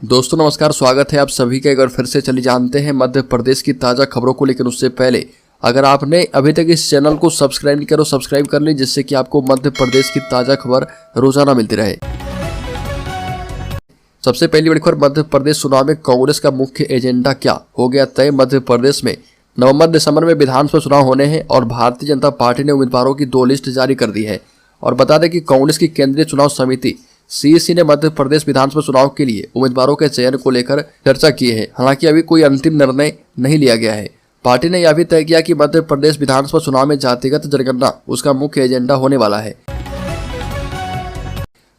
दोस्तों नमस्कार, स्वागत है आप सभी का एक बार फिर से। चलिए जानते हैं मध्य प्रदेश की ताज़ा खबरों को। लेकिन उससे पहले अगर आपने अभी तक इस चैनल को सब्सक्राइब नहीं करो, सब्सक्राइब कर ली, जिससे कि आपको मध्य प्रदेश की ताज़ा खबर रोजाना मिलती रहे। सबसे पहली बड़ी खबर, मध्य प्रदेश चुनाव में कांग्रेस का मुख्य एजेंडा क्या हो गया तय। मध्य प्रदेश में नवंबर दिसंबर में विधानसभा चुनाव होने हैं और भारतीय जनता पार्टी ने उम्मीदवारों की 2 लिस्ट जारी कर दी है। और बता दें कि कांग्रेस की केंद्रीय चुनाव समिति CEC ने मध्य प्रदेश विधानसभा चुनाव के लिए उम्मीदवारों के चयन को लेकर चर्चा की है। हालांकि अभी कोई अंतिम निर्णय नहीं लिया गया है। पार्टी ने यह भी तय किया कि मध्य प्रदेश विधानसभा चुनाव में जातिगत जनगणना उसका मुख्य एजेंडा होने वाला है।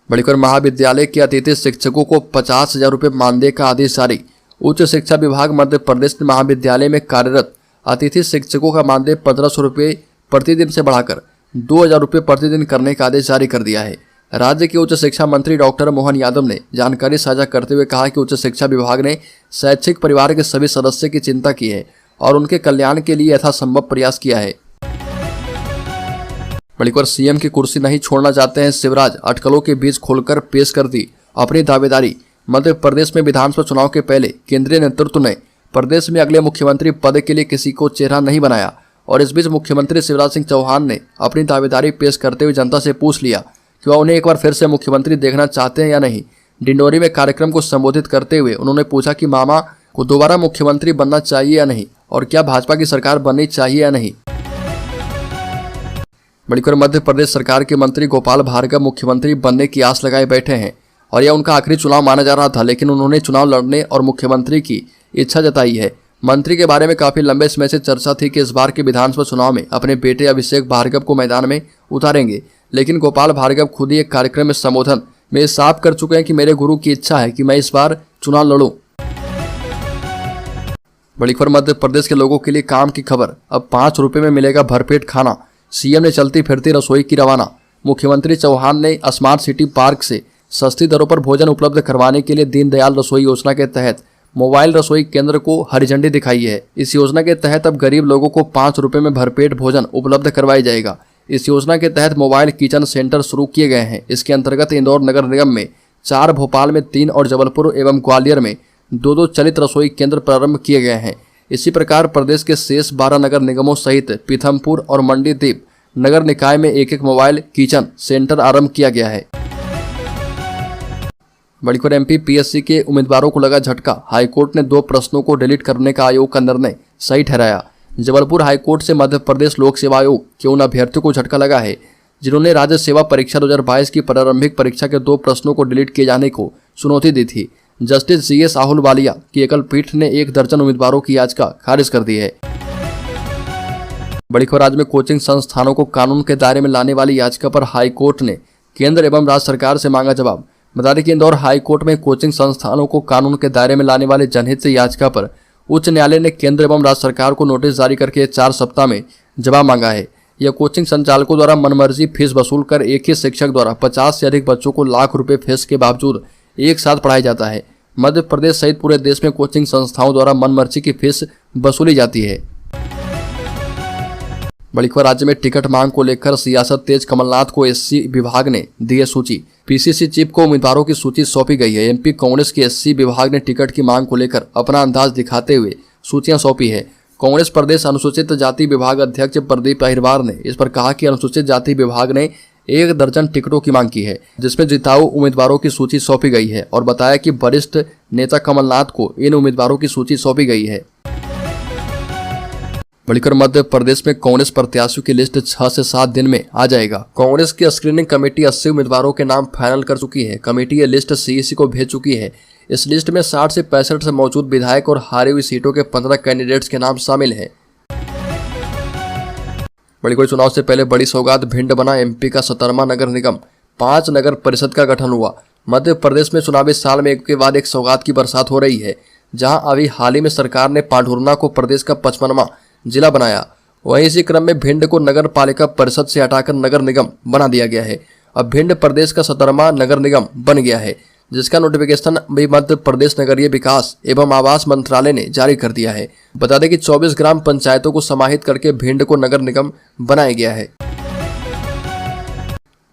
बड़ी खबर, महाविद्यालय के अतिथि शिक्षकों को 50,000 रुपये मानदेय का आदेश जारी। उच्च शिक्षा विभाग मध्य प्रदेश ने महाविद्यालय में कार्यरत अतिथि शिक्षकों का मानदेय 1,500 रुपये प्रतिदिन से बढ़ाकर 2,000 रुपये प्रतिदिन करने का आदेश जारी कर दिया है। राज्य के उच्च शिक्षा मंत्री डॉक्टर मोहन यादव ने जानकारी साझा करते हुए कहा कि उच्च शिक्षा विभाग ने शैक्षिक परिवार के सभी सदस्य की चिंता की है और उनके कल्याण के लिए यथासंभव प्रयास किया है। बड़ी खबर, CM की कुर्सी नहीं छोड़ना चाहते हैं शिवराज, अटकलों के बीच खोलकर पेश कर दी अपनी दावेदारी। मध्य प्रदेश में विधानसभा चुनाव के पहले केंद्रीय नेतृत्व ने प्रदेश में अगले मुख्यमंत्री पद के लिए किसी को चेहरा नहीं बनाया और इस बीच मुख्यमंत्री शिवराज सिंह चौहान ने अपनी दावेदारी पेश करते हुए जनता से पूछ लिया कि वह उन्हें एक बार फिर से मुख्यमंत्री देखना चाहते हैं या नहीं। डिंडोरी में कार्यक्रम को संबोधित करते हुए उन्होंने पूछा कि मामा को दोबारा मुख्यमंत्री बनना चाहिए या नहीं और क्या भाजपा की सरकार बननी चाहिए या नहीं। बड़ी खबर, मध्य प्रदेश सरकार के मंत्री गोपाल भार्गव मुख्यमंत्री बनने की आस लगाए बैठे हैं और यह उनका आखिरी चुनाव माना जा रहा था, लेकिन उन्होंने चुनाव लड़ने और मुख्यमंत्री की इच्छा जताई है। मंत्री के बारे में काफी लंबे समय से चर्चा थी कि इस बार के विधानसभा चुनाव में अपने बेटे अभिषेक भार्गव को मैदान में उतारेंगे, लेकिन गोपाल भार्गव खुद ही एक कार्यक्रम में संबोधन में साफ कर चुके हैं कि मेरे गुरु की इच्छा है कि मैं इस बार चुनाव लड़ूं। बड़ी खबर, मध्य प्रदेश के लोगों के लिए काम की खबर, अब 5 रुपए में मिलेगा भरपेट खाना। CM ने चलती फिरती रसोई की रवाना। मुख्यमंत्री चौहान ने स्मार्ट सिटी पार्क से सस्ती दरों पर भोजन उपलब्ध करवाने के लिए दीनदयाल रसोई योजना के तहत मोबाइल रसोई केंद्र को हरी झंडी दिखाई है। इस योजना के तहत अब गरीब लोगों को 5 रुपए में भरपेट भोजन उपलब्ध करवाया जाएगा। इस योजना के तहत मोबाइल किचन सेंटर शुरू किए गए हैं। इसके अंतर्गत इंदौर नगर निगम में 4, भोपाल में 3 और जबलपुर एवं ग्वालियर में 2 चलित रसोई केंद्र प्रारंभ किए गए हैं। इसी प्रकार प्रदेश के शेष 12 नगर निगमों सहित पीथमपुर और मंडीदीप नगर निकाय में 1 मोबाइल किचन सेंटर आरंभ किया गया है। बड़ी खबर, MP PSC के उम्मीदवारों को लगा झटका। हाईकोर्ट ने 2 प्रश्नों को डिलीट करने का आयोग का निर्णय सही ठहराया। जबलपुर हाईकोर्ट से मध्य प्रदेश लोक सेवा आयोग के उन अभ्यर्थियों को झटका लगा है जिन्होंने राज्य सेवा परीक्षा 2022 की प्रारंभिक परीक्षा के 2 प्रश्नों को डिलीट किए जाने को चुनौती दी थी। जस्टिस GS आहलूवालिया की एकल पीठ ने 1 दर्जन उम्मीदवारों की याचिका खारिज कर दी है। बड़ी खबर, राज्य में कोचिंग संस्थानों को कानून के दायरे में लाने वाली याचिका पर हाईकोर्ट ने केंद्र एवं राज्य सरकार से मांगा जवाब। बता दें कि इंदौर हाईकोर्ट में कोचिंग संस्थानों को कानून के दायरे में लाने वाले जनहित से याचिका पर उच्च न्यायालय ने केंद्र एवं राज्य सरकार को नोटिस जारी करके 4 सप्ताह में जवाब मांगा है। यह कोचिंग संचालकों द्वारा मनमर्जी फीस वसूल कर एक ही शिक्षक द्वारा 50 से अधिक बच्चों को लाख रुपए फीस के बावजूद एक साथ पढ़ाया जाता है। मध्य प्रदेश सहित पूरे देश में कोचिंग संस्थाओं द्वारा मनमर्जी की फीस वसूली जाती है। बड़ी खबर, राज्य में टिकट मांग को लेकर सियासत तेज। कमलनाथ को SC विभाग ने दी है सूची। PCC चीफ को उम्मीदवारों की सूची सौंपी गई है। MP कांग्रेस के SC विभाग ने टिकट की मांग को लेकर अपना अंदाज दिखाते हुए सूचियां सौंपी है। कांग्रेस प्रदेश अनुसूचित जाति विभाग अध्यक्ष प्रदीप अहिरवार ने इस पर कहा कि अनुसूचित जाति विभाग ने 1 दर्जन टिकटों की मांग की है, जिसमें जिताऊ उम्मीदवारों की सूची सौंपी गई है और बताया कि वरिष्ठ नेता कमलनाथ को इन उम्मीदवारों की सूची सौंपी गई है। बड़ी खबर, मध्य प्रदेश में कांग्रेस प्रत्याशियों की लिस्ट 6 से 7 दिन में आ जाएगा। कांग्रेस की स्क्रीनिंग कमेटी 80 उम्मीदवारों के नाम फाइनल कर चुकी है। कमेटी ये लिस्ट CEC को भेज चुकी है। इस लिस्ट में 60 से 65 से मौजूद विधायक और हारी हुई सीटों के 15 कैंडिडेट्स के नाम शामिल हैं। बड़ी खबर, चुनाव से पहले बड़ी सौगात, भिंड बना MP का 17वां नगर निगम। 5 नगर परिषद का गठन हुआ। मध्य प्रदेश में चुनावी साल में एक के बाद एक सौगात की बरसात हो रही है। जहां अभी हाल ही में सरकार ने पांढुर्ना को प्रदेश का 55वां जिला बनाया, वहीं इसी क्रम में भिंड को नगर पालिका परिषद से हटाकर नगर निगम बना दिया गया है। अब भिंड प्रदेश का 17वां नगर निगम बन गया है, जिसका नोटिफिकेशन भी मध्य प्रदेश नगरीय विकास एवं आवास मंत्रालय ने जारी कर दिया है। बता दें कि 24 ग्राम पंचायतों को समाहित करके भिंड को नगर निगम बनाया गया है।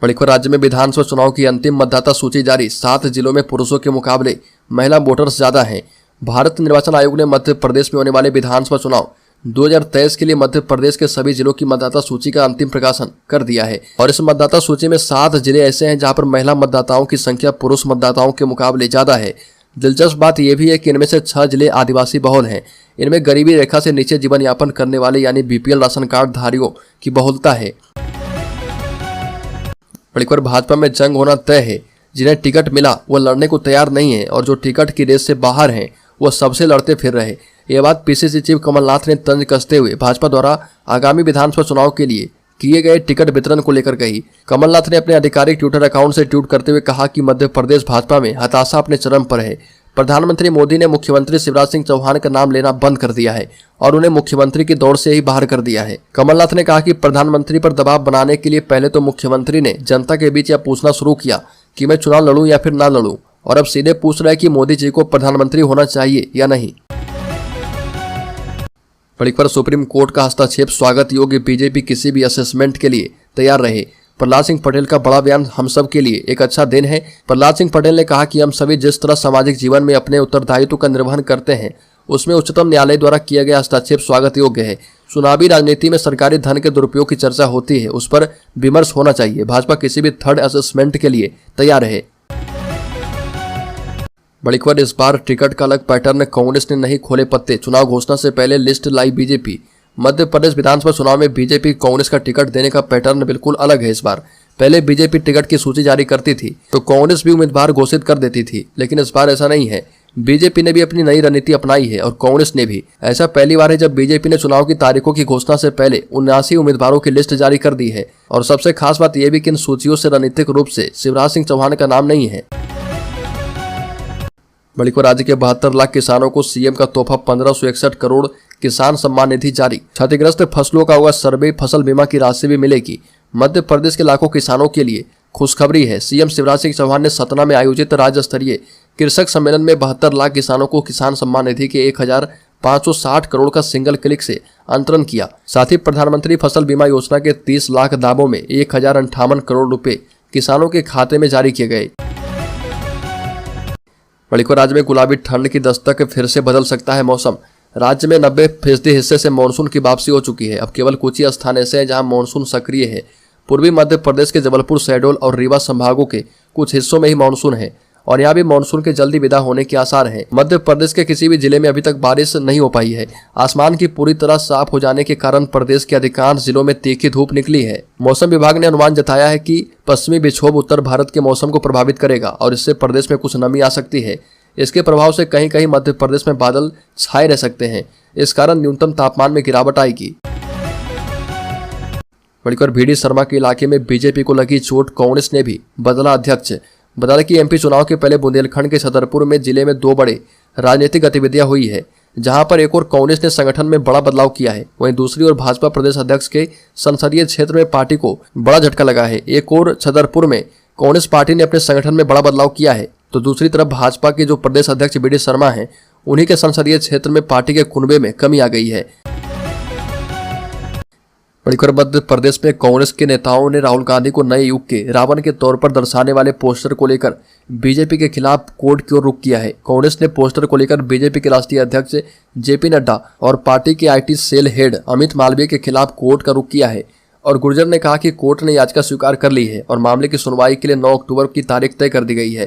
बड़ी खबर राज्य में विधानसभा चुनाव की अंतिम मतदाता सूची जारी। 7 जिलों में पुरुषों के मुकाबले महिला वोटर्स ज्यादा हैं। भारत निर्वाचन आयोग ने मध्य प्रदेश में होने वाले विधानसभा चुनाव 2023 के लिए मध्य प्रदेश के सभी जिलों की मतदाता सूची का अंतिम प्रकाशन कर दिया है और इस मतदाता सूची में 7 जिले ऐसे हैं जहां पर महिला मतदाताओं की संख्या पुरुष मतदाताओं के मुकाबले ज्यादा है। दिलचस्प बात यह भी है कि इनमें से 6 जिले आदिवासी बहुल हैं। इनमें गरीबी रेखा से नीचे जीवन यापन करने वाले यानी बीपीएल राशन कार्ड धारियों की बहुलता है। बड़ी खबर भाजपा में जंग होना तय है। जिन्हें टिकट मिला वो लड़ने को तैयार नहीं है और जो टिकट की रेस से बाहर हैं वो सबसे लड़ते फिर रहे। ये बात पीसीसी चीफ कमलनाथ ने तंज कसते हुए भाजपा द्वारा आगामी विधानसभा चुनाव के लिए किए गए टिकट वितरण को लेकर कही। कमलनाथ ने अपने आधिकारिक ट्विटर अकाउंट से ट्वीट करते हुए कहा कि मध्य प्रदेश भाजपा में हताशा अपने चरम पर है। प्रधानमंत्री मोदी ने मुख्यमंत्री शिवराज सिंह चौहान का नाम लेना बंद कर दिया है और उन्हें मुख्यमंत्री की दौड़ से ही बाहर कर दिया है। कमलनाथ ने कहा कि प्रधानमंत्री पर दबाव बनाने के लिए पहले तो मुख्यमंत्री ने जनता के बीच यह पूछना शुरू किया कि मैं चुनाव लड़ूं या फिर ना लड़ूं, और अब सीधे पूछ रहा है कि मोदी जी को प्रधानमंत्री होना चाहिए या नहीं। बड़ी खबर सुप्रीम कोर्ट का हस्तक्षेप स्वागत योग्य। बीजेपी किसी भी असेसमेंट के लिए तैयार रहे। प्रहलाद सिंह पटेल का बड़ा बयान हम सब के लिए एक अच्छा दिन है। प्रहलाद सिंह पटेल ने कहा कि हम सभी जिस तरह सामाजिक जीवन में अपने उत्तरदायित्व का निर्वहन करते हैं उसमें उच्चतम न्यायालय द्वारा किया गया हस्तक्षेप स्वागत योग्य है। चुनावी राजनीति में सरकारी धन के दुरुपयोग की चर्चा होती है, उस पर विमर्श होना चाहिए। भाजपा किसी भी थर्ड असेसमेंट के लिए तैयार है। बड़ी खबर इस बार टिकट का अलग पैटर्न, कांग्रेस ने नहीं खोले पत्ते। चुनाव घोषणा से पहले लिस्ट लाई बीजेपी। मध्य प्रदेश विधानसभा चुनाव में बीजेपी कांग्रेस का टिकट देने का पैटर्न बिल्कुल अलग है। इस बार पहले बीजेपी टिकट की सूची जारी करती थी तो कांग्रेस भी उम्मीदवार घोषित कर देती थी, लेकिन इस बार ऐसा नहीं है। बीजेपी ने भी अपनी नई रणनीति अपनाई है और कांग्रेस ने भी। ऐसा पहली बार है जब बीजेपी ने चुनाव की तारीखों की घोषणा से पहले 79 उम्मीदवारों की लिस्ट जारी कर दी है। और सबसे खास बात यह भी कि इन सूचियों से रणनीतिक रूप से शिवराज सिंह चौहान का नाम नहीं है। बड़ी खबर राज्य के 72 लाख किसानों को सीएम का तोहफा 1561 करोड़ किसान सम्मान निधि जारी। क्षतिग्रस्त फसलों का होगा सर्वे, फसल बीमा की राशि भी मिलेगी। मध्य प्रदेश के लाखों किसानों के लिए खुशखबरी है। सीएम शिवराज सिंह चौहान ने सतना में आयोजित राज्य स्तरीय कृषक सम्मेलन में 72 लाख किसानों को किसान सम्मान निधि के 1560 करोड़ का सिंगल क्लिक से अंतरण किया। साथ ही प्रधानमंत्री फसल बीमा योजना के 30 लाख दावों में 1058 करोड़ रुपए किसानों के खाते में जारी किए गए। बड़ी खबर राज्य में गुलाबी ठंड की दस्तक, फिर से बदल सकता है मौसम। राज्य में 90% हिस्से से मानसून की वापसी हो चुकी है। अब केवल कुछ ही स्थान ऐसे हैं जहां मानसून सक्रिय है। पूर्वी मध्य प्रदेश के जबलपुर, शहडोल और रीवा संभागों के कुछ हिस्सों में ही मानसून है और यहाँ भी मानसून के जल्दी विदा होने के आसार हैं। मध्य प्रदेश के किसी भी जिले में अभी तक बारिश नहीं हो पाई है। आसमान की पूरी तरह साफ हो जाने के कारण प्रदेश के अधिकांश जिलों में तीखी धूप निकली है। मौसम विभाग ने अनुमान जताया है कि पश्चिमी विक्षोभ उत्तर भारत के मौसम को प्रभावित करेगा और इससे प्रदेश में कुछ नमी आ सकती है। इसके प्रभाव से कहीं कहीं मध्य प्रदेश में बादल छाए रह सकते हैं। इस कारण न्यूनतम तापमान में गिरावट आएगी। बढ़कर बीडी शर्मा के इलाके में बीजेपी को लगी चोट, कांग्रेस ने भी बदला अध्यक्ष। बता दें कि एमपी चुनाव के पहले बुंदेलखंड के छतरपुर में जिले में 2 बड़े राजनीतिक गतिविधियां हुई है, जहां पर एक और कांग्रेस ने संगठन में बड़ा बदलाव किया है, वहीं दूसरी ओर भाजपा प्रदेश अध्यक्ष के संसदीय क्षेत्र में पार्टी को बड़ा झटका लगा है। एक और छतरपुर में कांग्रेस पार्टी ने अपने संगठन में बड़ा बदलाव किया है तो दूसरी तरफ भाजपा के जो प्रदेश अध्यक्ष बीडी शर्मा हैं उन्हीं के संसदीय क्षेत्र में पार्टी के कुनबे में कमी आ गई है। बड़ी खबर मध्य प्रदेश में कांग्रेस के नेताओं ने राहुल गांधी को नए युग के रावण के तौर पर दर्शाने वाले पोस्टर को लेकर बीजेपी के खिलाफ कोर्ट की ओर रुख किया है। कांग्रेस ने पोस्टर को लेकर बीजेपी के राष्ट्रीय अध्यक्ष जेपी नड्डा और पार्टी के IT cell head Amit Malviya के खिलाफ कोर्ट का रुख किया है और गुर्जर ने कहा कि कोर्ट ने याचिका स्वीकार कर ली है और मामले की सुनवाई के लिए 9 अक्टूबर की तारीख तय कर दी गई है।